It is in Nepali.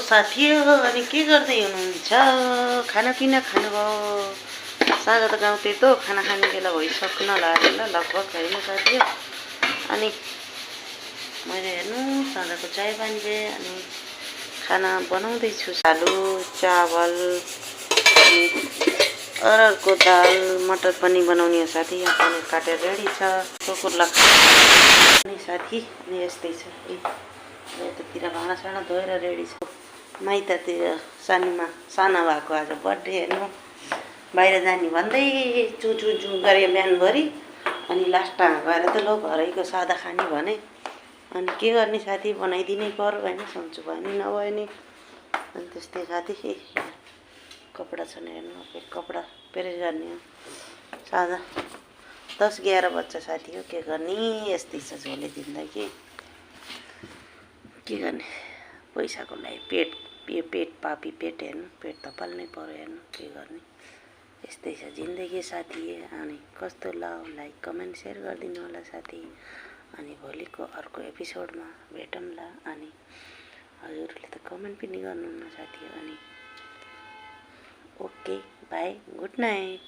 साथीहरू, अनि के गर्दै हुनुहुन्छ? खानापिना खानुभयो? साँझ त गाउँथे त खाना खाने बेला भइसक्न लाग्यो ल लगभग होइन साथीहरू। अनि मैले हेर्नु साँझको चाय पानी दिएँ अनि खाना बनाउँदैछु। आलु चावल अनि अरहरको दाल मटर पनि बनाउने हो साथी। यहाँ पनिर काटेर रेडी छ। कुकुरलाई अनि साथी अनि यस्तै छ। यतातिर भाँडासाँडा धोएर रेडी छ। माइततिर साना भएको आज बर्थडे हेर्नु बाहिर जाने भन्दै चु गरे बिहानभरि। अनि लास्टमा गएर त लो घरैको सादा खाने भने अनि के गर्ने साथी बनाइदिनै पर्यो होइन। सन्चो भयो नि नभए नि अनि त्यस्तै साथी। कपडा छन् हेर्नु कपडा प्रेस गर्ने हो। साँझ 10-11 बज्छ साथी हो। के गर्ने यस्तै छ झोले दिँदा के गर्ने पैसाको लागि पेट पापी पेट हेर्नु पेट त पाल्नै पर्यो हेर्नु के गर्ने यस्तै छ जिन्दगी साथी। अनि कस्तो लाइक कमेन्ट सेयर गरिदिनु होला साथी। अनि भोलिको अर्को एपिसोडमा भेटौँला। अनि हजुरहरूले त कमेन्ट पनि गर्नुहुन्न साथी। अनि ओके बाई गुड नाइट।